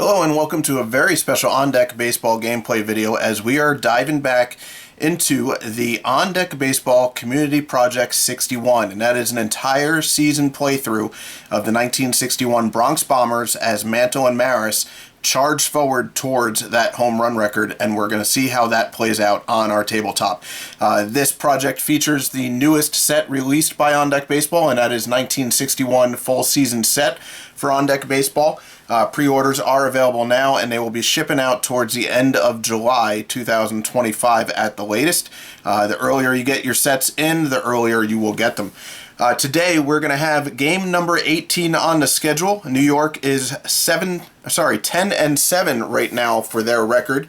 Hello and welcome to a very special On Deck Baseball gameplay video as we are diving back into the On Deck Baseball Community Project 61, and that is an entire season playthrough of the 1961 Bronx Bombers as Mantle and Maris charge forward towards that home run record, and we're going to see how that plays out on our tabletop. This project features the newest set released by On Deck Baseball, and that is 1961 Full Season Set for On Deck Baseball. Pre-orders are available now, and they will be shipping out towards the end of July 2025 at the latest. The earlier you get your sets in, the earlier you will get them. Today we're going to have game number 18 on the schedule. New York is 10-7 right now for their record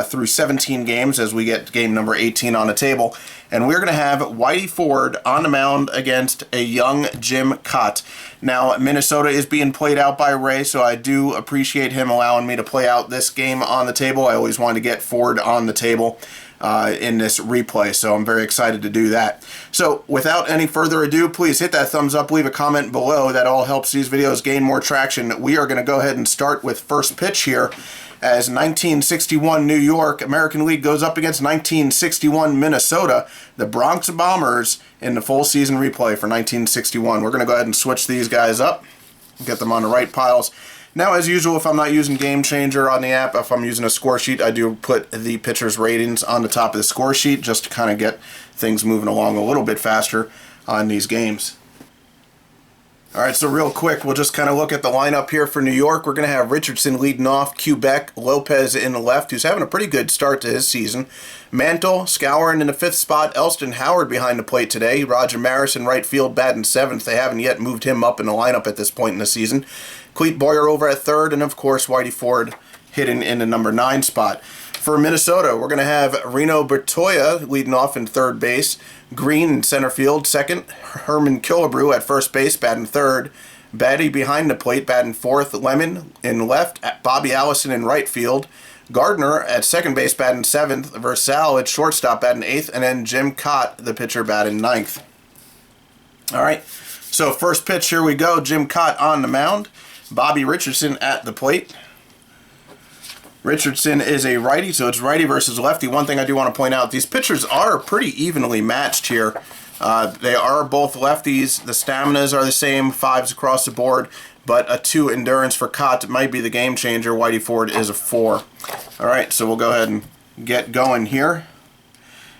through 17 games as we get game number 18 on the table. And we're going to have Whitey Ford on the mound against a young Jim Kaat. Now, Minnesota is being played out by Ray, so I do appreciate him allowing me to play out this game on the table. I always wanted to get Ford on the table in this replay, so I'm very excited to do that. So, without any further ado, please hit that thumbs up, leave a comment below. That all helps these videos gain more traction. We are going to go ahead and start with first pitch here, as 1961 New York American League goes up against 1961 Minnesota, the Bronx Bombers in the full season replay for 1961. We're going to go ahead and switch these guys up, get them on the right piles. Now, as usual, if I'm not using Game Changer on the app, if I'm using a score sheet, I do put the pitcher's ratings on the top of the score sheet just to kind of get things moving along a little bit faster on these games. Alright, so real quick, we'll just kind of look at the lineup here for New York. We're going to have Richardson leading off, Quebec, Lopez in the left, who's having a pretty good start to his season. Mantle scouring in the 5th spot, Elston Howard behind the plate today. Roger Maris in right field batting 7th. They haven't yet moved him up in the lineup at this point in the season. Cleet Boyer over at 3rd, and of course Whitey Ford hitting in the number 9 spot. For Minnesota, we're going to have Reno Bertoya leading off in 3rd base, Green in center field 2nd, Herman Killebrew at 1st base batting 3rd, Batty behind the plate batting 4th, Lemon in left, Bobby Allison in right field, Gardner at 2nd base batting 7th, Versal at shortstop batting 8th, and then Jim Kaat, the pitcher, batting 9th. Alright, so first pitch, here we go. Jim Kaat on the mound, Bobby Richardson at the plate. Richardson is a righty, so it's righty versus lefty. One thing I do want to point out, these pitchers are pretty evenly matched here. They are both lefties. The staminas are the same, 5s across the board, but a 2 endurance for Kaat might be the game changer. Whitey Ford is a 4. All right, so we'll go ahead and get going here.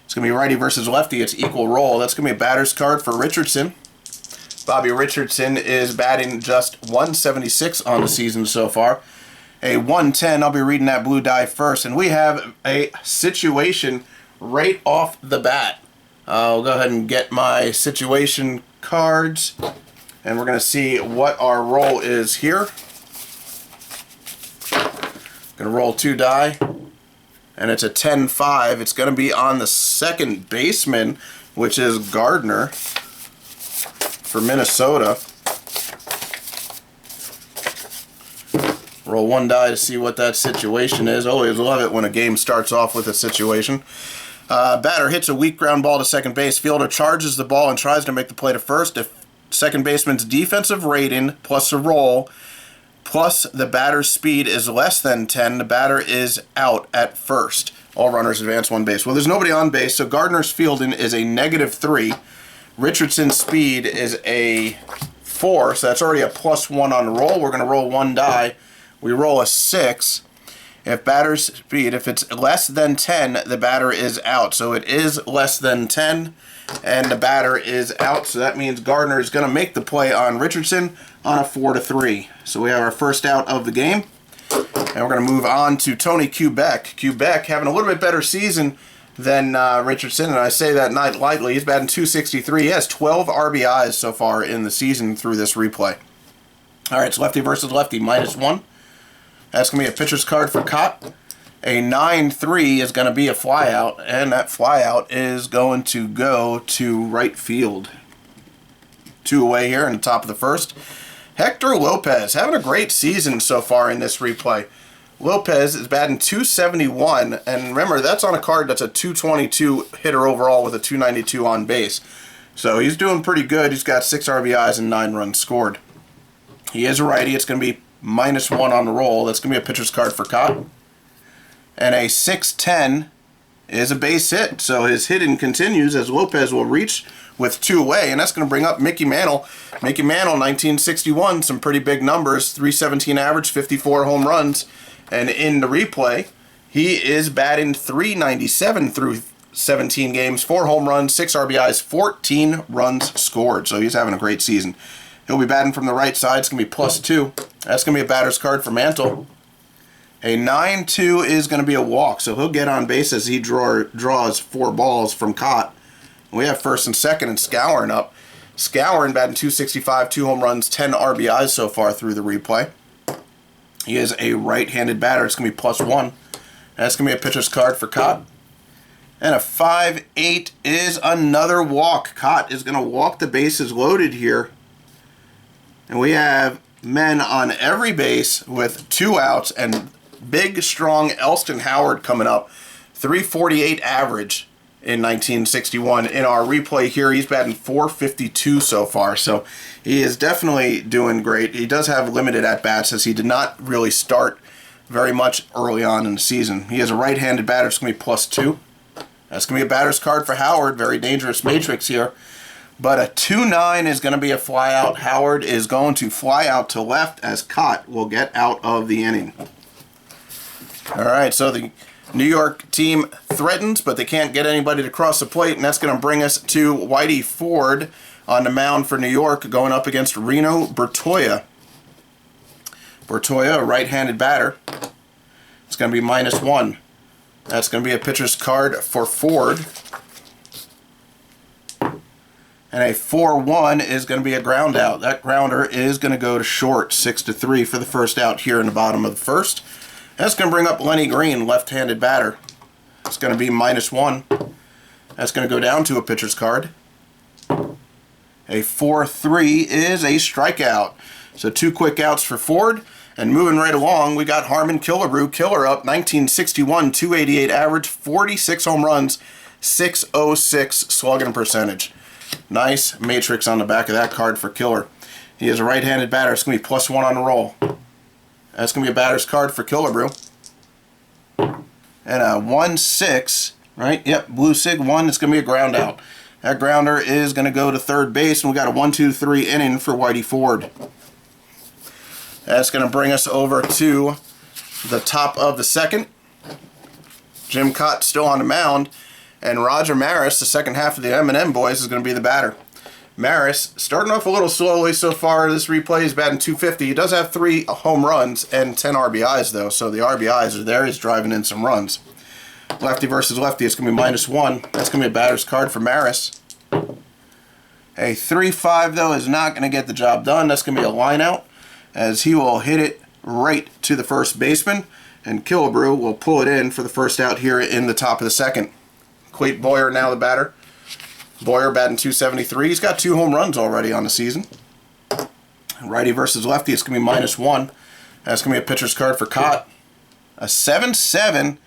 It's going to be righty versus lefty. It's equal roll. That's going to be a batter's card for Richardson. Bobby Richardson is batting just 176 on the season so far. A 110, I'll be reading that blue die first, and we have a situation right off the bat. I'll go ahead and get my situation cards, and we're going to see what our roll is here. Going to roll 2 die, and it's a 10-5. It's going to be on the 2nd baseman, which is Gardner for Minnesota. Roll 1 die to see what that situation is. Always love it when a game starts off with a situation. Batter hits a weak ground ball to 2nd base. Fielder charges the ball and tries to make the play to 1st. If 2nd baseman's defensive rating plus a roll plus the batter's speed is less than 10, the batter is out at 1st. All runners advance 1 base. Well, there's nobody on base, so Gardner's fielding is a -3. Richardson's speed is a 4, so that's already a +1 on the roll. We're going to roll 1 die. We roll a 6. If batter's speed, if it's less than 10, the batter is out. So it is less than 10, and the batter is out. So that means Gardner is going to make the play on Richardson on a 4-3. So we have our first out of the game. And we're going to move on to Tony Quebec. Quebec having a little bit better season than Richardson, and I say that not lightly. He's batting 263. He has 12 RBIs so far in the season through this replay. All right, it's lefty versus lefty, -1. That's going to be a pitcher's card for Kaat. A 9-3 is going to be a flyout, and that flyout is going to go to right field. 2 away here in the top of the 1st. Hector Lopez having a great season so far in this replay. Lopez is batting 271, and remember, that's on a card that's a 222 hitter overall with a 292 on base. So he's doing pretty good. He's got 6 RBIs and 9 runs scored. He is a righty. It's going to be -1 on the roll. That's going to be a pitcher's card for Cott. And a 6-10 is a base hit. So his hitting continues as Lopez will reach with 2 away. And that's going to bring up Mickey Mantle. Mickey Mantle, 1961, some pretty big numbers. .317 average, 54 home runs. And in the replay, he is batting .397 through 17 games, 4 home runs, 6 RBIs, 14 runs scored. So he's having a great season. He'll be batting from the right side. It's going to be +2. That's going to be a batter's card for Mantle. A 9-2 is going to be a walk. So he'll get on base as he draws 4 balls from Cott. We have first and second and Scourin up. Scourin batting .265, 2 home runs, 10 RBIs so far through the replay. He is a right-handed batter. It's going to be +1. That's going to be a pitcher's card for Cott. And a 5-8 is another walk. Cott is going to walk the bases loaded here. And we have men on every base with 2 outs. And big, strong Elston Howard coming up. .348 average in 1961. In our replay here, he's batting .452 so far. So he is definitely doing great. He does have limited at-bats as he did not really start very much early on in the season. He is a right-handed batter. It's going to be +2. That's going to be a batter's card for Howard. Very dangerous matrix here. But a 2-9 is going to be a fly out. Howard is going to fly out to left as Cott will get out of the inning. All right, so the New York team threatens, but they can't get anybody to cross the plate, and that's going to bring us to Whitey Ford on the mound for New York going up against Reno Bertoia. Bertoia, a right-handed batter. It's going to be -1. That's going to be a pitcher's card for Ford. And a 4-1 is going to be a ground out. That grounder is going to go to short, 6-3 for the first out here in the bottom of the first. That's going to bring up Lenny Green, left-handed batter. It's going to be -1. That's going to go down to a pitcher's card. A 4-3 is a strikeout. So 2 quick outs for Ford. And moving right along, we got Harmon Killebrew. Killer up, 1961, .288 average, 46 home runs, .606 slugging percentage. Nice matrix on the back of that card for Killer. He is a right-handed batter. It's going to be +1 on the roll. That's going to be a batter's card for Killebrew. And a 1-6, right? Yep, blue sig 1. It's going to be a ground out. That grounder is going to go to third base, and we got a 1-2-3 inning for Whitey Ford. That's going to bring us over to the top of the second. Jim Cott still on the mound. And Roger Maris, the second half of the M&M Boys, is going to be the batter. Maris, starting off a little slowly so far. This replay is batting .250. He does have 3 home runs and 10 RBIs, though. So the RBIs are there. He's driving in some runs. Lefty versus lefty. It's going to be -1. That's going to be a batter's card for Maris. A 3-5, though, is not going to get the job done. That's going to be a line out, as he will hit it right to the first baseman, and Killebrew will pull it in for the first out here in the top of the second. Clayton Boyer now the batter. Boyer batting .273. He's got 2 home runs already on the season. Righty versus lefty, it's going to be -1. That's going to be a pitcher's card for Cott. A 7-7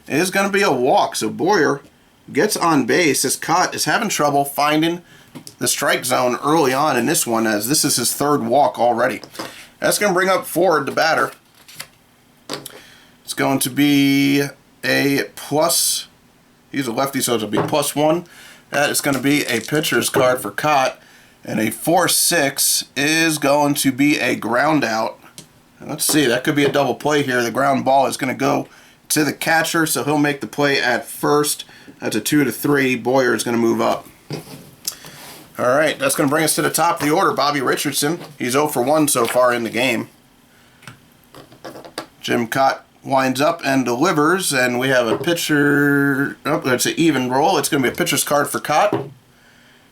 is going to be a walk, so Boyer gets on base as Cott is having trouble finding the strike zone early on in this one, as this is his 3rd walk already. That's going to bring up Ford, the batter. It's going to be a plus. He's a lefty, so it'll be +1. That is going to be a pitcher's card for Cott. And a 4-6 is going to be a ground out. Let's see, that could be a double play here. The ground ball is going to go to the catcher, so he'll make the play at first. That's a 2-3. Boyer is going to move up. All right, that's going to bring us to the top of the order. Bobby Richardson, he's 0 for 1 so far in the game. Jim Cott winds up and delivers, and we have a pitcher. Oh, that's an even roll. It's going to be a pitcher's card for Cott.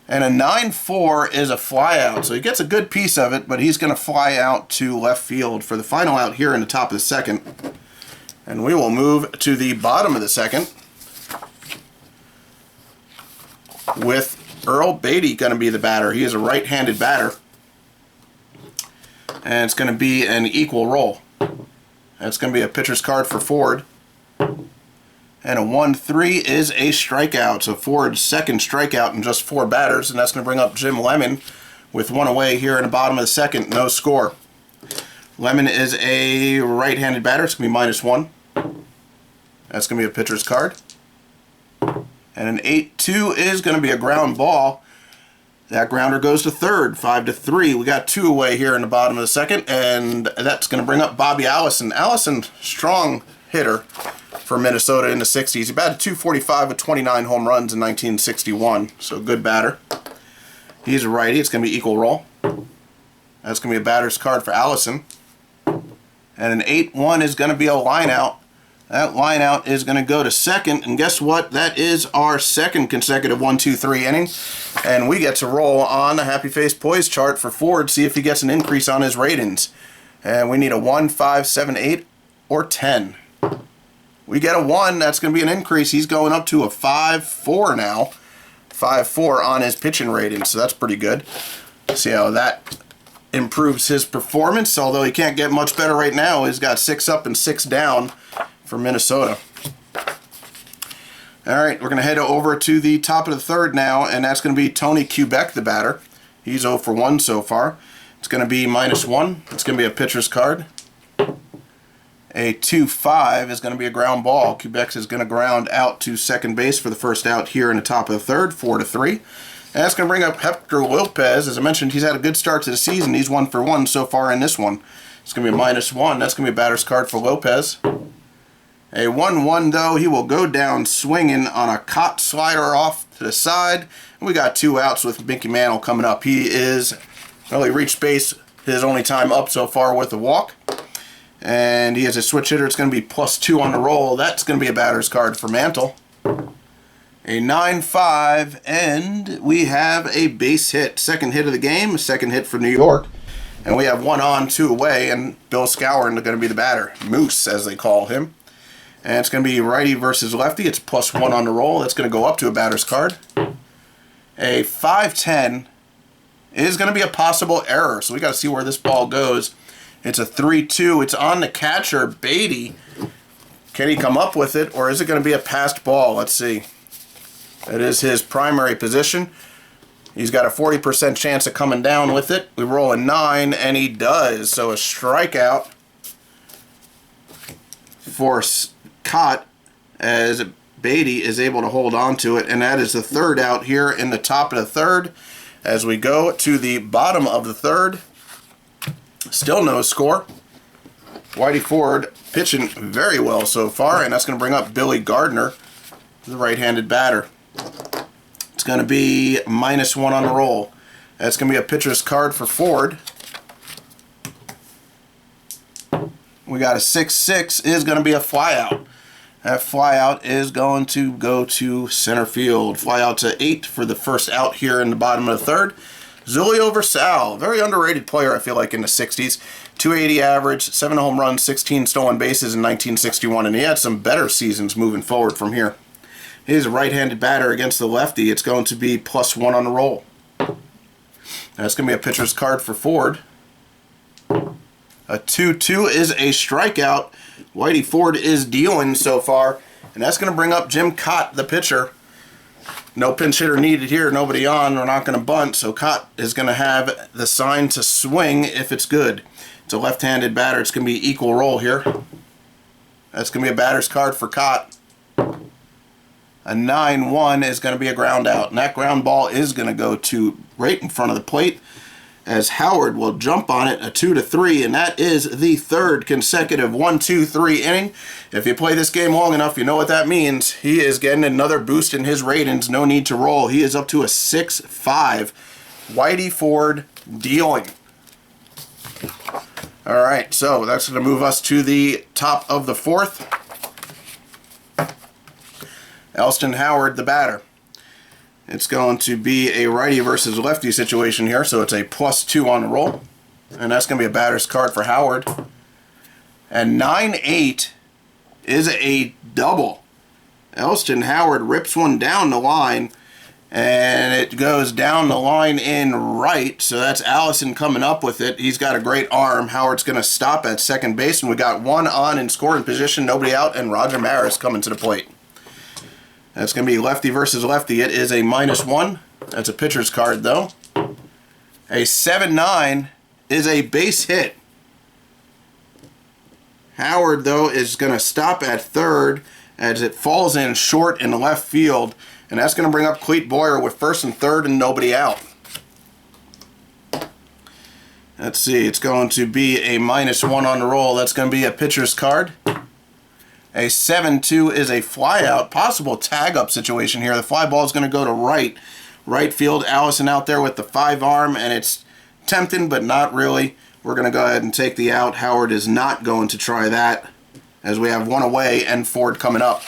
And a 9-4 is a fly out, so he gets a good piece of it, but he's going to fly out to left field for the final out here in the top of the second. And we will move to the bottom of the second with Earl Beatty going to be the batter. He is a right-handed batter. And it's going to be an equal roll. That's going to be a pitcher's card for Ford. And a 1-3 is a strikeout. So Ford's 2nd strikeout in just 4 batters. And that's going to bring up Jim Lemon with 1 away here in the bottom of the second. No score. Lemon is a right-handed batter. It's going to be -1. That's going to be a pitcher's card. And an 8-2 is going to be a ground ball. That grounder goes to third, 5-3. We got 2 away here in the bottom of the second, and that's going to bring up Bobby Allison. Allison, strong hitter for Minnesota in the 60s. He batted .245 with 29 home runs in 1961, so good batter. He's a righty. It's going to be equal roll. That's going to be a batter's card for Allison. And an 8-1 is going to be a line out. That line out is going to go to second, and guess what? That is our second consecutive 1-2-3 inning, and we get to roll on the Happy Face Poise chart for Ford, see if he gets an increase on his ratings. And we need a 1, 5, 7, 8, or 10. We get a 1. That's going to be an increase. He's going up to a 5-4 now. 5-4 on his pitching rating, so that's pretty good. See how that improves his performance, although he can't get much better right now. He's got 6 up and 6 down for Minnesota. Alright, we're going to head over to the top of the third now, and that's going to be Tony Kubek, the batter. He's 0 for 1 so far. It's going to be -1. It's going to be a pitcher's card. A 2-5 is going to be a ground ball. Kubek is going to ground out to second base for the first out here in the top of the third, 4-3. And that's going to bring up Hector Lopez. As I mentioned, he's had a good start to the season. He's 1 for 1 so far in this one. It's going to be a -1. That's going to be a batter's card for Lopez. A 1-1 though, he will go down swinging on a cot slider off to the side. And we got 2 outs with Mickey Mantle coming up. He is, well, he reached base his only time up so far with a walk. And he is a switch hitter. It's going to be +2 on the roll. That's going to be a batter's card for Mantle. A 9-5, and we have a base hit. Second hit of the game, second hit for New York. And we have 1 on, 2 away, and Bill Skowron is going to be the batter. Moose, as they call him. And it's going to be righty versus lefty. It's +1 on the roll. That's going to go up to a batter's card. A 5-10 is going to be a possible error. So we got to see where this ball goes. It's a 3-2. It's on the catcher, Beatty. Can he come up with it, or is it going to be a passed ball? Let's see. It is his primary position. He's got a 40% chance of coming down with it. We roll a 9, and he does. So a strikeout for Cott as Beatty is able to hold on to it, and that is the third out here in the top of the third. As we go to the bottom of the third, still no score. Whitey Ford pitching very well so far, and that's going to bring up Billy Gardner, the right-handed batter. It's going to be -1 on the roll. That's going to be a pitcher's card for Ford. We got a 6-6 is going to be a flyout. That flyout is going to go to center field. Flyout to 8 for the first out here in the bottom of the third. Julio Versal, very underrated player I feel like in the 60s. 280 average, 7 home runs, 16 stolen bases in 1961, and he had some better seasons moving forward from here. He's a right-handed batter against the lefty. It's going to be +1 on the roll. That's going to be a pitcher's card for Ford. A 2-2 is a strikeout. Whitey Ford is dealing so far, and that's going to bring up Jim Cott, the pitcher. No pinch hitter needed here, nobody on, we're not going to bunt, so Cott is going to have the sign to swing if it's good. It's a left-handed batter. It's going to be equal roll here. That's going to be a batter's card for Cott. A 9-1 is going to be a ground out, and that ground ball is going to go to right in front of the plate as Howard will jump on it, a 2-3, and that is the third consecutive 1-2-3 inning. If you play this game long enough, you know what that means. He is getting another boost in his ratings. No need to roll. He is up to a 6-5. Whitey Ford dealing. All right, so that's going to move us to the top of the fourth. Elston Howard, the batter. It's going to be a righty versus lefty situation here, so it's a +2 on the roll. And that's going to be a batter's card for Howard. And 9-8 is a double. Elston Howard rips one down the line, and it goes down the line in right, so that's Allison coming up with it. He's got a great arm. Howard's going to stop at second base, and we got 1 on in scoring position, nobody out, and Roger Maris coming to the plate. That's going to be lefty versus lefty. It is a -1. That's a pitcher's card, though. A 7-9 is a base hit. Howard, though, is going to stop at third as it falls in short in the left field. And that's going to bring up Cleet Boyer with first and third and nobody out. Let's see, it's going to be a -1 on the roll. That's going to be a pitcher's card. A 7-2 is a flyout, possible tag-up situation here. The fly ball is going to go to right field. Allison out there with the 5-arm, and it's tempting, but not really. We're going to go ahead and take the out. Howard is not going to try that, as we have one away and Ford coming up.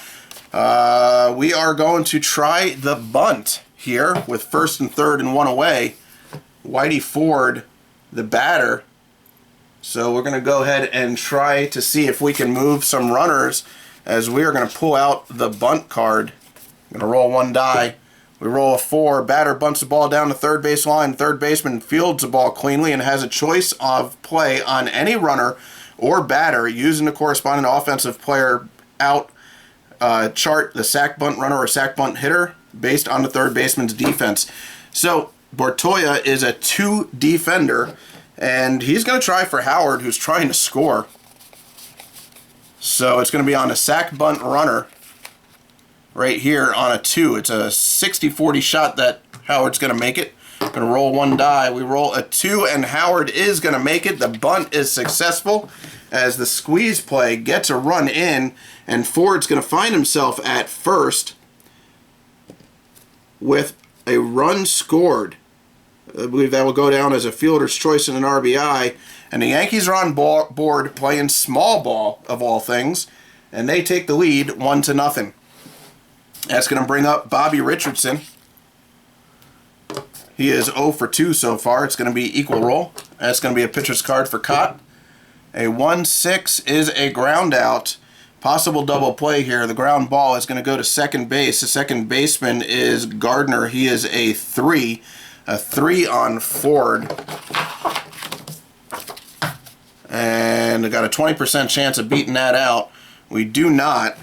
We are going to try the bunt here with first and third and one away. Whitey Ford, the batter. So we're going to go ahead and try to see if we can move some runners, as we are going to pull out the bunt card. I'm going to roll one die. We roll a 4. Batter bunts the ball down the third base line. Third baseman fields the ball cleanly and has a choice of play on any runner or batter using the corresponding offensive player out chart, the sack bunt runner or sack bunt hitter, based on the third baseman's defense. So Bortoya is a 2 defender, and he's going to try for Howard, who's trying to score. So it's going to be on a sack bunt runner right here on a 2. It's a 60-40 shot that Howard's going to make it. Going to roll one die. We roll a 2, and Howard is going to make it. The bunt is successful as the squeeze play gets a run in, and Ford's going to find himself at first with a run scored. I believe that will go down as a fielder's choice and an RBI. And the Yankees are on board playing small ball, of all things, and they take the lead 1-0. That's going to bring up Bobby Richardson. He is 0 for 2 so far. It's going to be equal roll. That's going to be a pitcher's card for Cott. A 1-6 is a ground out. Possible double play here. The ground ball is going to go to second base. The second baseman is Gardner. He is a 3. A 3 on Ford. And I got a 20% chance of beating that out. We do not.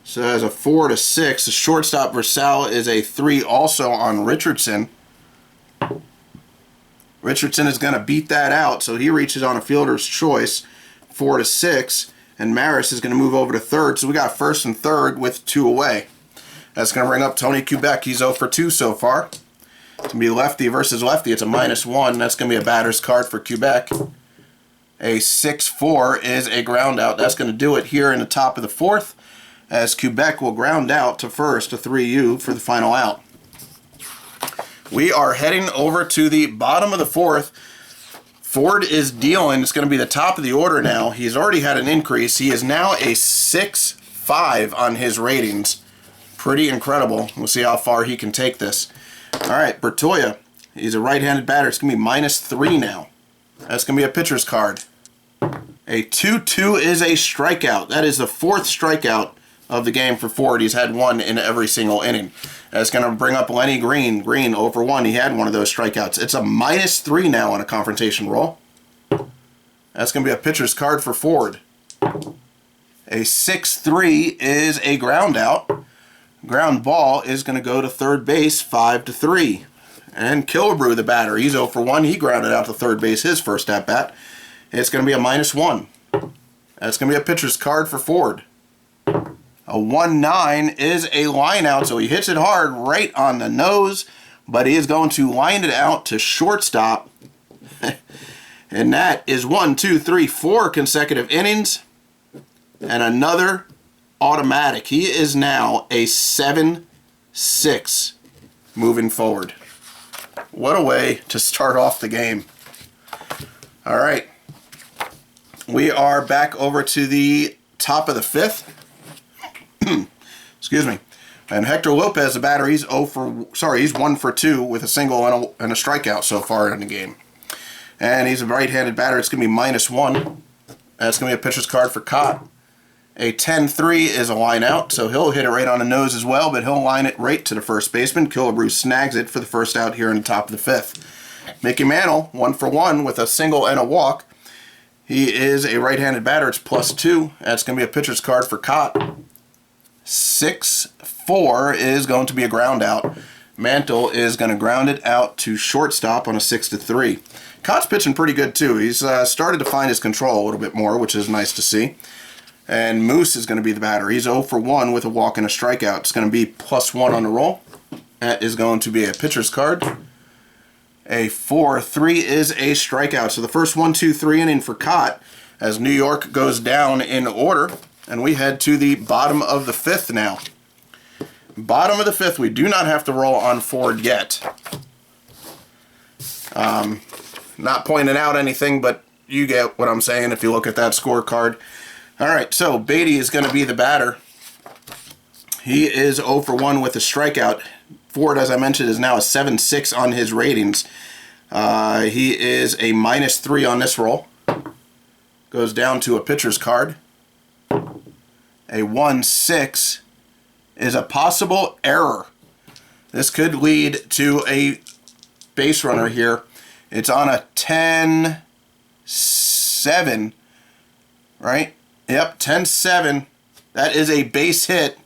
So as a 4-6. The shortstop Versal is a 3 also on Richardson. Richardson is going to beat that out, so he reaches on a fielder's choice, 4-6, and Maris is going to move over to third. So we got first and third with 2 away. That's going to bring up Tony Quebec. He's 0 for 2 so far. It's going to be lefty versus lefty. It's a -1. That's going to be a batter's card for Quebec. A 6-4 is a ground out. That's going to do it here in the top of the 4th, as Quebec will ground out to first, a 3-U for the final out. We are heading over to the bottom of the 4th. Ford is dealing. It's going to be the top of the order now. He's already had an increase. He is now a 6.5 on his ratings. Pretty incredible. We'll see how far he can take this. All right, Bertoya. He's a right-handed batter. It's going to be -3 now. That's going to be a pitcher's card. A 2-2 is a strikeout. That is the 4th strikeout of the game for Ford. He's had 1 in every single inning. That's going to bring up Lenny Green. Green 0 for 1. He had one of those strikeouts. It's a -3 now on a confrontation roll. That's going to be a pitcher's card for Ford. A 6-3 is a ground out. Ground ball is going to go to third base, 5-3. And Killebrew, the batter, he's 0 for 1. He grounded out to third base his first at-bat. It's going to be a -1. That's going to be a pitcher's card for Ford. A 1-9 is a line out, so he hits it hard right on the nose, but he is going to line it out to shortstop. And that is 1, 2, 3, 4 consecutive innings. And another automatic. He is now a 7-6 moving forward. What a way to start off the game. All right. We are back over to the top of the 5th. Excuse me. And Hector Lopez, the batter, he's 1 for 2 with a single and a strikeout so far in the game. And he's a right-handed batter. It's going to be -1. That's going to be a pitcher's card for Cott. A 10-3 is a line out, so he'll hit it right on the nose as well, but he'll line it right to the first baseman. Killebrew snags it for the first out here in the top of the 5th. Mickey Mantle, 1 for 1 with a single and a walk. He is a right-handed batter. It's +2. That's going to be a pitcher's card for Cott. 6-4 is going to be a ground out. Mantle is going to ground it out to shortstop on a 6-3. Cott's pitching pretty good too. He's started to find his control a little bit more, which is nice to see. And Moose is going to be the batter. He's 0 for 1 with a walk and a strikeout. It's going to be +1 on the roll. That is going to be a pitcher's card. A 4-3 is a strikeout. So the first 1-2-3 inning for Cott as New York goes down in order. And we head to the bottom of the 5th now. Bottom of the 5th, we do not have to roll on Ford yet. Not pointing out anything, but you get what I'm saying if you look at that scorecard. Alright, so Beatty is going to be the batter. He is 0 for 1 with a strikeout. Ford, as I mentioned, is now a 7.6 on his ratings. He is a -3 on this roll. Goes down to a pitcher's card. A 1-6 is a possible error. This could lead to a base runner here. It's on a 10-7, right? Yep, 10-7. That is a base hit.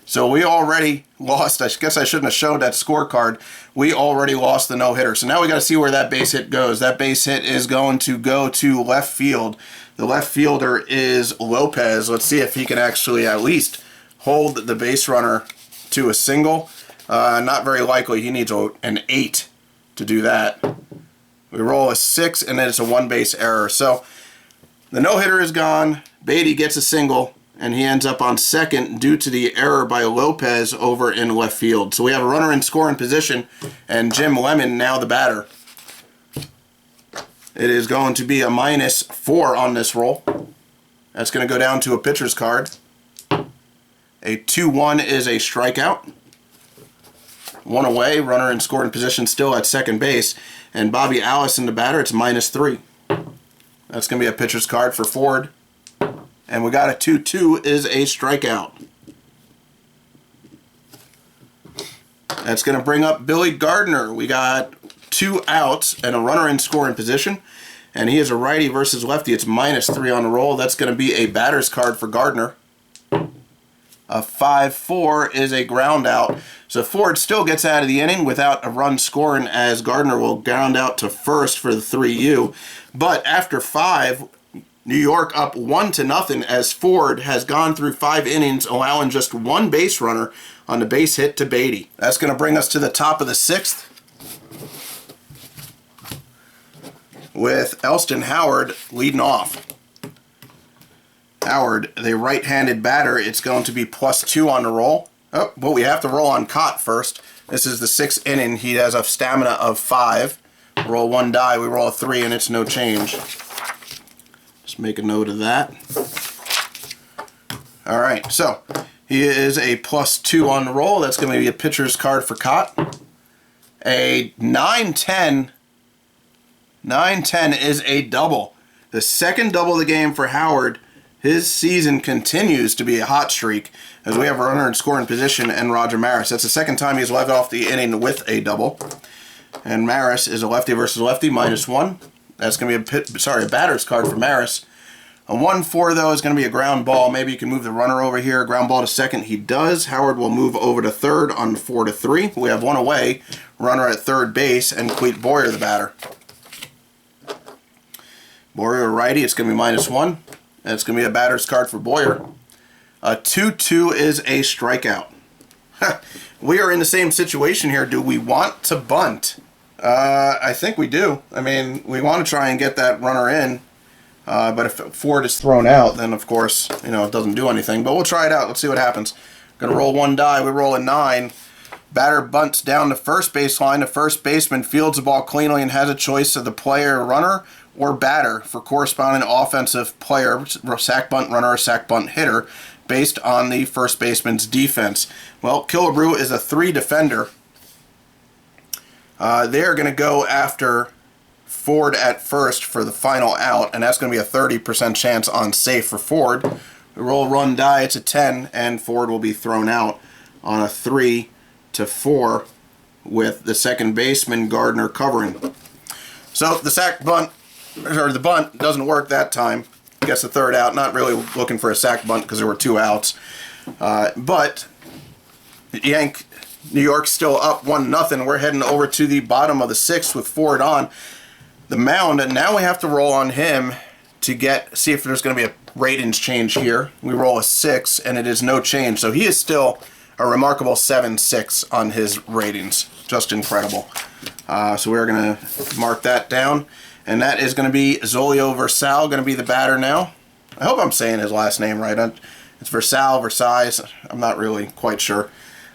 So we already lost. I guess I shouldn't have showed that scorecard. We already lost the no-hitter. So now we got to see where that base hit goes. That base hit is going to go to left field. The left fielder is Lopez. Let's see if he can actually at least hold the base runner to a single. Not very likely. He needs an 8 to do that. We roll a 6, and then it's a 1-base error. So the no-hitter is gone. Beatty gets a single, and he ends up on second due to the error by Lopez over in left field. So we have a runner in scoring position, and Jim Lemon now the batter. It is going to be a -4 on this roll. That's going to go down to a pitcher's card. A 2-1 is a strikeout. 1 away, runner in scoring position still at second base. And Bobby Allison the batter, it's -3. That's going to be a pitcher's card for Ford. And we got a 2-2 is a strikeout. That's going to bring up Billy Gardner. We got 2 outs and a runner in scoring position. And he is a righty versus lefty. It's -3 on the roll. That's going to be a batter's card for Gardner. A 5-4 is a ground out. So Ford still gets out of the inning without a run scoring as Gardner will ground out to first for the 3-U. But after 5, New York up 1-0 as Ford has gone through 5 innings, allowing just 1 base runner on the base hit to Beatty. That's going to bring us to the top of the 6th with Elston Howard leading off. Howard, the right-handed batter, it's going to be +2 on the roll. Oh, but we have to roll on Cott first. This is the 6th inning. He has a stamina of 5. Roll 1 die, we roll a 3, and it's no change. Just make a note of that. Alright, so he is a +2 on the roll. That's going to be a pitcher's card for Cott. A 9-10. 9-10 is a double. The second double of the game for Howard. His season continues to be a hot streak as we have a runner in scoring position and Roger Maris. That's the second time he's led off the inning with a double. And Maris is a lefty versus lefty, -1. That's going to be a batter's card for Maris. A 1-4, though, is going to be a ground ball. Maybe you can move the runner over here. Ground ball to second. He does. Howard will move over to third on 4-3. We have 1 away. Runner at third base, and Cleet Boyer the batter. Boyer righty. It's going to be -1. That's going to be a batter's card for Boyer. A 2-2 is a strikeout. We are in the same situation here. Do we want to bunt? I think we do. I mean, we want to try and get that runner in. But if Ford is thrown out, then of course, you know, it doesn't do anything. But we'll try it out. Let's see what happens. Going to roll 1 die. We roll a 9. Batter bunts down the first baseline. The first baseman fields the ball cleanly and has a choice of the player, runner, or batter for corresponding offensive player, sack bunt runner or sack bunt hitter, based on the first baseman's defense. Well, Killebrew is a 3 defender. They're going to go after Ford at first for the final out, and that's going to be a 30% chance on safe for Ford. We roll 1 die, it's a 10, and Ford will be thrown out on a 3-4 with the second baseman Gardner covering. So the sack bunt, or the bunt, doesn't work that time. Gets the third out. Not really looking for a sack bunt because there were 2 outs. But Yank New York's still up 1-0. We're heading over to the bottom of the 6th with Ford on the mound, and now we have to roll on him to see if there's going to be a ratings change here. We roll a 6, and it is no change. So he is still a remarkable 7-6 on his ratings. Just incredible. So we're going to mark that down, and that is going to be Zolio Versal, going to be the batter now. I hope I'm saying his last name right. It's Versal, Versailles. I'm not really quite sure.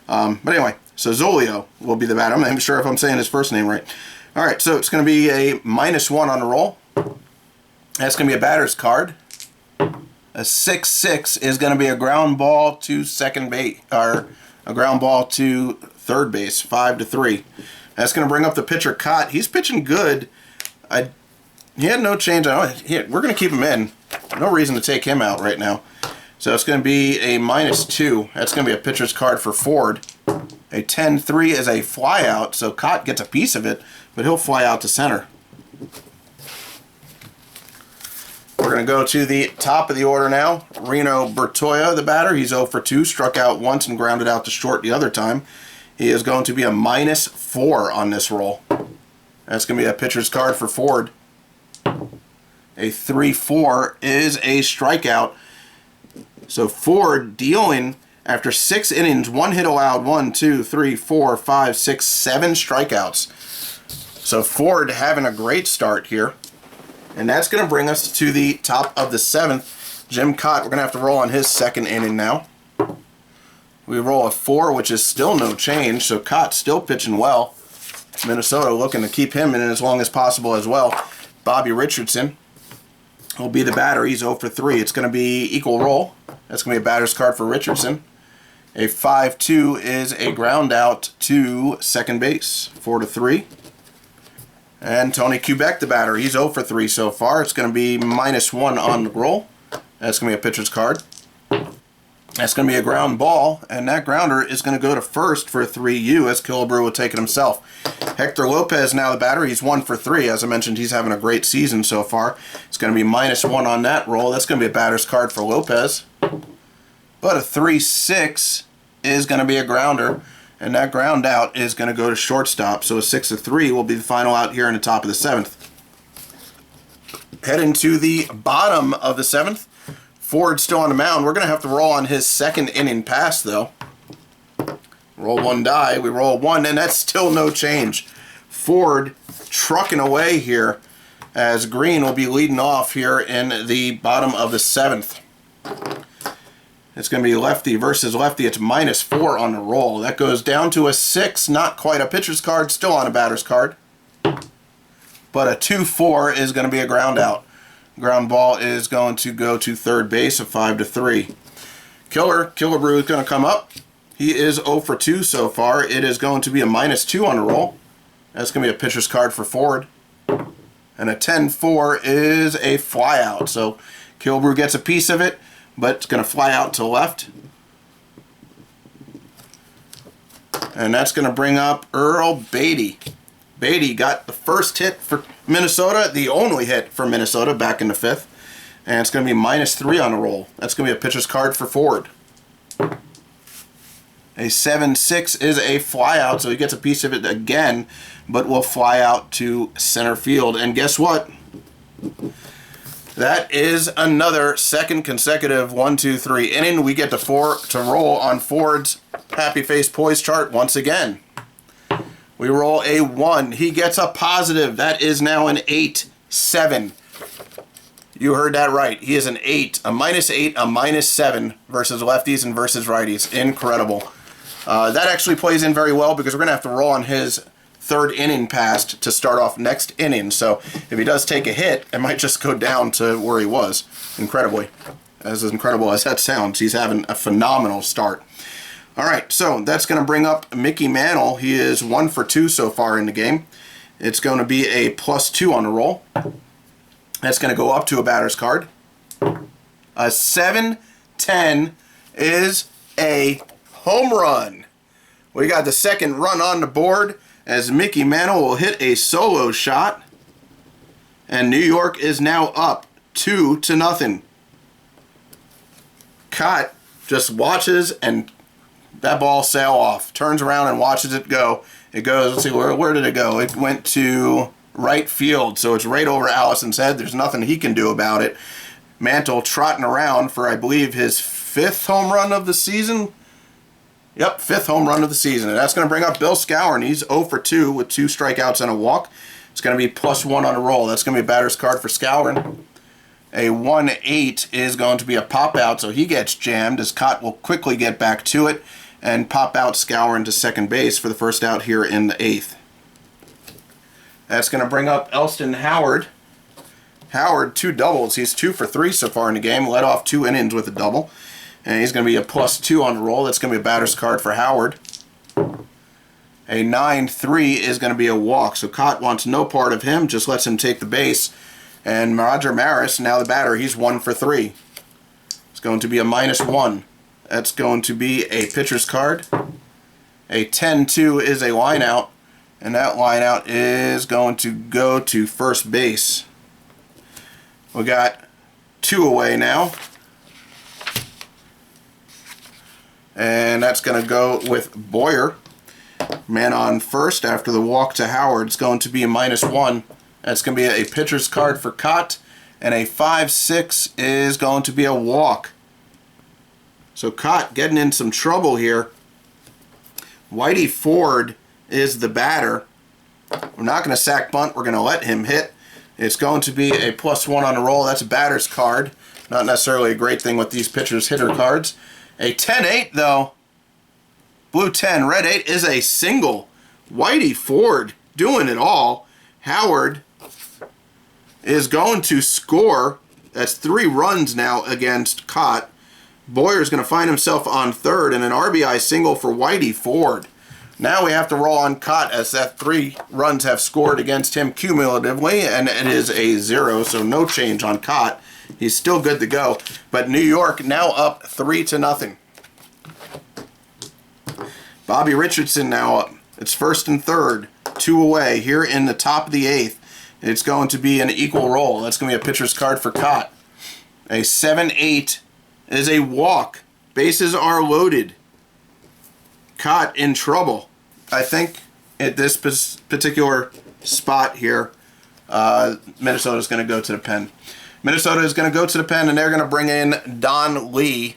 But anyway, so Zolio will be the batter. I'm not even sure if I'm saying his first name right. All right, so it's going to be a -1 on the roll. That's going to be a batter's card. A 6-6 is going to be a ground ball to second base, or a ground ball to third base, 5-3. That's going to bring up the pitcher Cott. He's pitching good. He had no change. We're going to keep him in. No reason to take him out right now. So it's going to be a -2. That's going to be a pitcher's card for Ford. A 10-3 is a flyout, so Cott gets a piece of it, but he'll fly out to center. We're going to go to the top of the order now. Reno Bertoya, the batter. He's 0 for 2, struck out once and grounded out to short the other time. He is going to be a -4 on this roll. That's going to be a pitcher's card for Ford. A 3-4 is a strikeout. So Ford dealing, after 6 innings, 1 hit allowed, 1, 2, 3, 4, 5, 6, 7 strikeouts. So Ford having a great start here. And that's going to bring us to the top of the 7th. Jim Cott, we're going to have to roll on his second inning now. We roll a 4, which is still no change, so Cott's still pitching well. Minnesota looking to keep him in as long as possible as well. Bobby Richardson will be the batter. He's 0 for 3. It's going to be equal roll. That's going to be a batter's card for Richardson. A 5-2 is a ground out to second base, 4-3. And Tony Kubek, the batter. He's 0 for 3 so far. It's going to be -1 on the roll. That's going to be a pitcher's card. That's going to be a ground ball, and that grounder is going to go to first for a 3U as Killebrew will take it himself. Hector Lopez now the batter. He's 1 for 3. As I mentioned, he's having a great season so far. It's going to be -1 on that roll. That's going to be a batter's card for Lopez. But a 3-6 is going to be a grounder, and that ground out is going to go to shortstop. So a 6-3 will be the final out here in the top of the 7th. Heading to the bottom of the 7th. Ford still on the mound. We're going to have to roll on his second inning pass, though. Roll 1 die. We roll 1, and that's still no change. Ford trucking away here as Green will be leading off here in the bottom of the 7th. It's going to be lefty versus lefty. It's -4 on the roll. That goes down to a 6. Not quite a pitcher's card. Still on a batter's card. But a 2-4 is going to be a ground out. Ground ball is going to go to third base, a 5-3. Killebrew is going to come up. He is 0 for 2 so far. It is going to be a -2 on the roll. That's going to be a pitcher's card for Ford. And a 10-4 is a flyout. So Killebrew gets a piece of it, but it's going to fly out to left. And that's going to bring up Earl Beatty. Beatty got the first hit for Minnesota, the only hit for Minnesota back in the 5th. And it's going to be -3 on the roll. That's going to be a pitcher's card for Ford. A 7-6 is a flyout, so he gets a piece of it again, but will fly out to center field. And guess what? That is another second consecutive 1-2-3 inning. We get to roll on Ford's happy face poise chart once again. We roll a 1. He gets a positive. That is now an 8-7. You heard that right. He is an 8, a -8, a -7 versus lefties and versus righties. Incredible. That actually plays in very well because we're going to have to roll on his third inning passed to start off next inning. So if he does take a hit, it might just go down to where he was. Incredibly. As incredible as that sounds, he's having a phenomenal start. All right, so that's going to bring up Mickey Mantle. He is 1 for 2 so far in the game. It's going to be a +2 on the roll. That's going to go up to a batter's card. A 7-10 is a home run. We got the second run on the board as Mickey Mantle will hit a solo shot. And New York is now up 2-0. Cott just watches and that ball sail off. Turns around and watches it go. It goes, let's see, where did it go? It went to right field, so it's right over Allison's head. There's nothing he can do about it. Mantle trotting around for, I believe, his 5th home run of the season. Yep, 5th home run of the season. And that's going to bring up Bill Skowron. He's 0 for 2 with 2 strikeouts and a walk. It's going to be +1 on a roll. That's going to be a batter's card for Skowron. A 1-8 is going to be a pop out, so he gets jammed as Cott will quickly get back to it and pop out Skowron to second base for the first out here in the 8th. That's going to bring up Elston Howard. Howard, 2 doubles. He's 2 for 3 so far in the game. Led off 2 innings with a double. And he's going to be a +2 on the roll. That's going to be a batter's card for Howard. A 9-3 is going to be a walk. So Cott wants no part of him, just lets him take the base. And Roger Maris, now the batter, he's 1 for 3. It's going to be a -1. That's going to be a pitcher's card. A 10-2 is a line out. And that line out is going to go to first base. We got 2 away now. And that's going to go with Boyer. Man on first after the walk to Howard. It's going to be a -1. That's going to be a pitcher's card for Cott. And a 5-6 is going to be a walk. So Cott getting in some trouble here. Whitey Ford is the batter. We're not going to sack bunt. We're going to let him hit. It's going to be a +1 on the roll. That's a batter's card. Not necessarily a great thing with these pitchers' hitter cards. A 10-8 though. Blue 10, red 8 is a single. Whitey Ford doing it all. Howard is going to score. That's 3 runs now against Cott. Boyer's going to find himself on third and an RBI single for Whitey Ford. Now we have to roll on Cott as that 3 runs have scored against him cumulatively, and it is a 0, so no change on Cott. He's still good to go. But New York now up 3-0. Bobby Richardson now up. It's first and third, 2 away here in the top of the 8th. It's going to be an equal roll. That's going to be a pitcher's card for Cott. A 7-8 is a walk. Bases are loaded. Cott in trouble. I think at this particular spot here, Minnesota is going to go to the pen. Minnesota is going to go to the pen, and they're going to bring in Don Lee,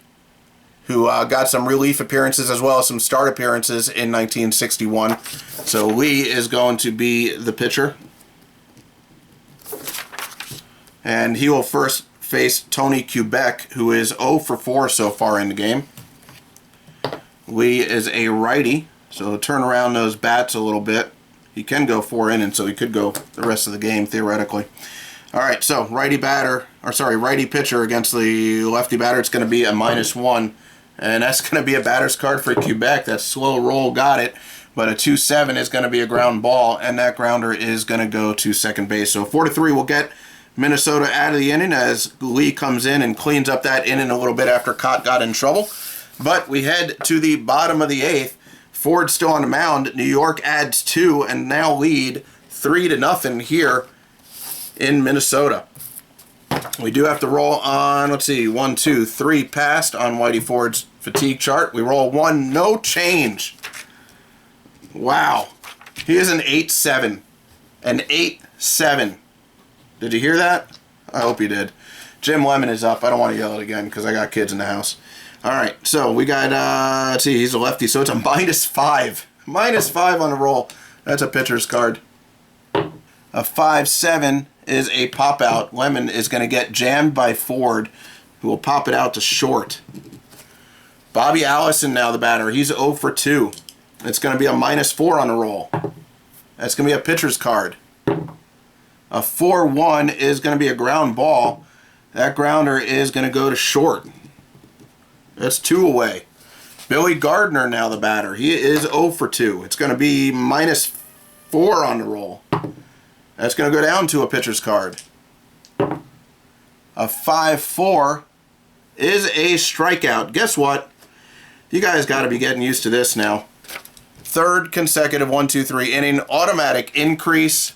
who got some relief appearances as well as some start appearances in 1961. So Lee is going to be the pitcher. And he will first face Tony Quebec, who is 0 for 4 so far in the game. Lee is a righty, so turn around those bats a little bit. He can go 4 innings, so he could go the rest of the game theoretically. All right, so righty pitcher against the lefty batter. It's going to be a -1, and that's going to be a batter's card for Quebec. That slow roll got it, but a 2-7 is going to be a ground ball, and that grounder is going to go to second base. So 4-3 will get Minnesota out of the inning as Lee comes in and cleans up that inning a little bit after Cott got in trouble. But we head to the bottom of the 8th. Ford still on the mound. New York adds 2 and now lead 3-0 here in Minnesota. We do have to roll on, let's see, 1, 2, 3 passed on Whitey Ford's fatigue chart. We roll 1, no change. Wow. He is an 8-7. An 8-7. Did you hear that? I hope you did. Jim Lemon is up. I don't want to yell it again because I got kids in the house. All right, so we got, let's see, he's a lefty, so it's a -5. -5 on the roll. That's a pitcher's card. A 5-7 is a pop-out. Lemon is going to get jammed by Ford, who will pop it out to short. Bobby Allison now the batter. He's 0 for 2. It's going to be a -4 on the roll. That's going to be a pitcher's card. A 4-1 is going to be a ground ball. That grounder is going to go to short. That's 2 away. Billy Gardner now the batter. He is 0 for 2. It's going to be -4 on the roll. That's going to go down to a pitcher's card. A 5-4 is a strikeout. Guess what? You guys got to be getting used to this now. 3rd consecutive 1-2-3 inning. Automatic increase.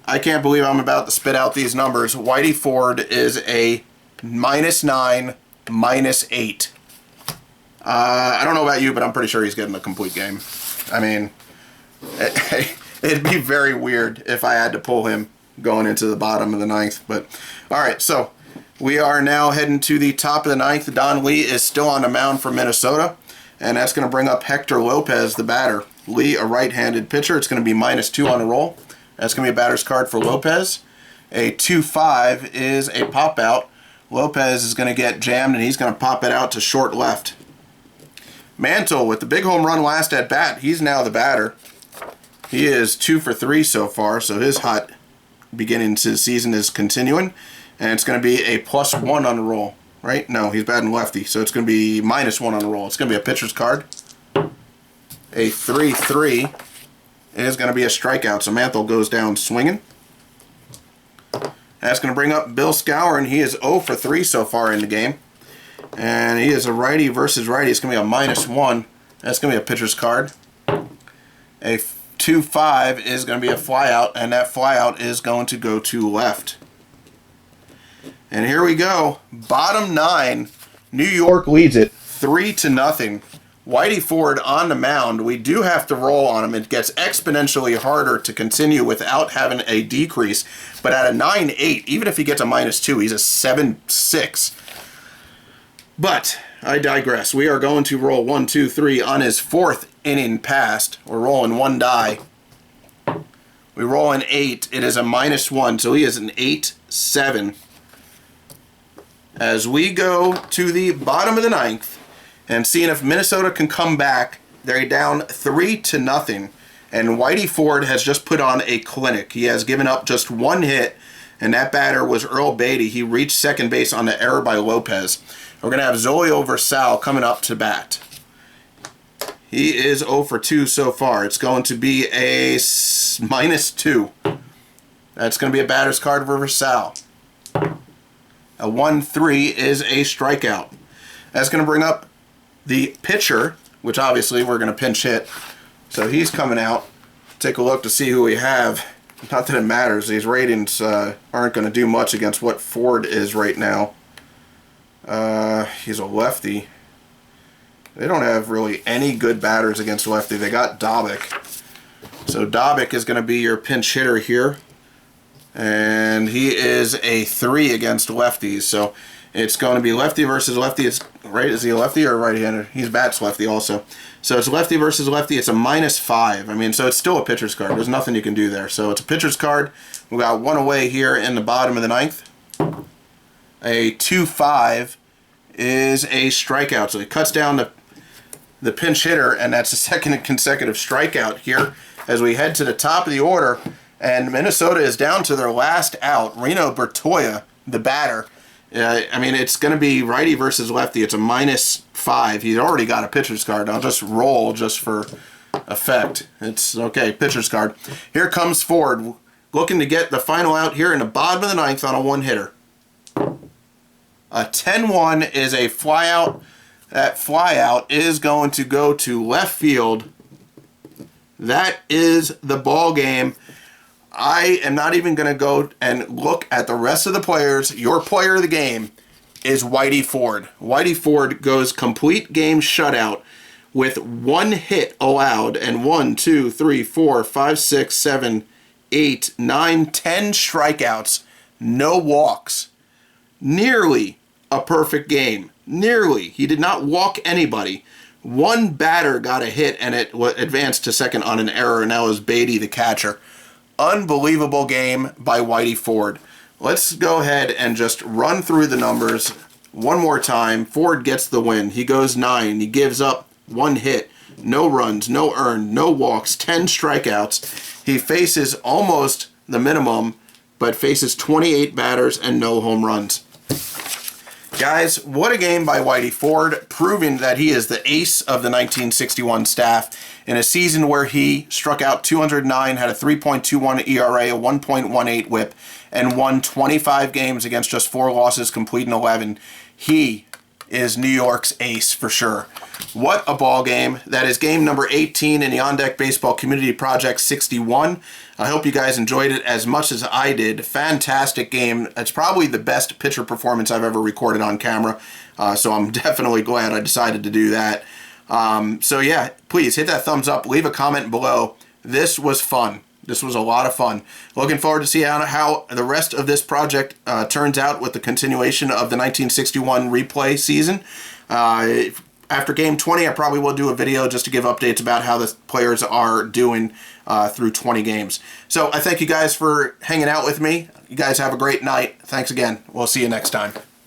I can't believe I'm about to spit out these numbers. Whitey Ford is a -9, -8. I don't know about you, but I'm pretty sure he's getting the complete game. I mean, it'd be very weird if I had to pull him going into the bottom of the ninth. But all right, so we are now heading to the top of the ninth. Don Lee is still on the mound for Minnesota, and that's going to bring up Hector Lopez, the batter. Lee, a right-handed pitcher. It's going to be -2 on the roll. That's going to be a batter's card for Lopez. A 2-5 is a pop out. Lopez is going to get jammed, and he's going to pop it out to short left. Mantle with the big home run last at bat. He's now the batter. He is 2 for 3 so far, so his hot beginning to the season is continuing. And it's going to be a +1 on the roll, right? No, he's batting lefty, so it's going to be -1 on the roll. It's going to be a pitcher's card. A 3-3 is going to be a strikeout, so Mantle goes down swinging. That's going to bring up Bill Skowron. He is 0 for 3 so far in the game. And he is a righty versus righty. It's going to be a -1. That's going to be a pitcher's card. A 2-5 is going to be a flyout, and that flyout is going to go to left. And here we go. Bottom 9. New York leads it 3-0. Whitey Ford on the mound. We do have to roll on him. It gets exponentially harder to continue without having a decrease. But at a 9-8, even if he gets a -2, he's a 7-6. But I digress. We are going to roll 1, 2, 3 on his 4th inning passed. We're rolling 1 die. We roll an 8. It is a -1, so he is an 8-7. As we go to the bottom of the ninth, and seeing if Minnesota can come back. They're down 3-0, and Whitey Ford has just put on a clinic. He has given up just 1 hit, and that batter was Earl Beatty. He reached second base on the error by Lopez. We're going to have Zolio Versal coming up to bat. He is 0 for 2 so far. It's going to be a -2. That's going to be a batter's card for Versal. A 1-3 is a strikeout. That's going to bring up the pitcher, which obviously we're going to pinch hit. So he's coming out. Take a look to see who we have. Not that it matters. These ratings aren't going to do much against what Ford is right now. He's a lefty. They don't have really any good batters against lefty. They got Dobik. So Dobik is going to be your pinch hitter here. And he is a 3 against lefties. So it's going to be lefty versus lefty. It's right. Is he a lefty or a right-hander? He's bats lefty also. So it's lefty versus lefty. It's a -5. I mean, so it's still a pitcher's card. There's nothing you can do there. So it's a pitcher's card. We got 1 away here in the bottom of the ninth. A 2-5 is a strikeout. So he cuts down the pinch hitter, and that's the 2nd consecutive strikeout here as we head to the top of the order. And Minnesota is down to their last out. Reno Bertoia, the batter. I mean, it's going to be righty versus lefty. It's a -5. He's already got a pitcher's card. I'll just roll just for effect. It's okay, pitcher's card. Here comes Ford, looking to get the final out here in the bottom of the ninth on a 1-hitter. A 10-1 is a flyout. That flyout is going to go to left field. That is the ball game. I am not even going to go and look at the rest of the players. Your player of the game is Whitey Ford. Whitey Ford goes complete game shutout with 1 hit allowed and 1, 2, 3, 4, 5, 6, 7, 8, 9, 10 strikeouts, no walks. Nearly a perfect game. Nearly. He did not walk anybody. 1 batter got a hit and it advanced to second on an error, and that was Beatty, the catcher. Unbelievable game by Whitey Ford. Let's go ahead and just run through the numbers one more time. Ford gets the win. He goes 9. He gives up 1 hit, no runs, no earned, no walks, 10 strikeouts. He faces almost the minimum, but faces 28 batters and no home runs. Guys, what a game by Whitey Ford, proving that he is the ace of the 1961 staff in a season where he struck out 209, had a 3.21 ERA, a 1.18 whip, and won 25 games against just 4 losses, completing 11. He is New York's ace for sure. What a ball game. That is game number 18 in the On Deck Baseball Community Project 61. I hope you guys enjoyed it as much as I did. Fantastic game. It's probably the best pitcher performance I've ever recorded on camera. So I'm definitely glad I decided to do that. So yeah, please hit that thumbs up, leave a comment below. This was fun. This was a lot of fun. Looking forward to see how the rest of this project turns out with the continuation of the 1961 replay season. After game 20, I probably will do a video just to give updates about how the players are doing through 20 games. So I thank you guys for hanging out with me. You guys have a great night. Thanks again. We'll see you next time.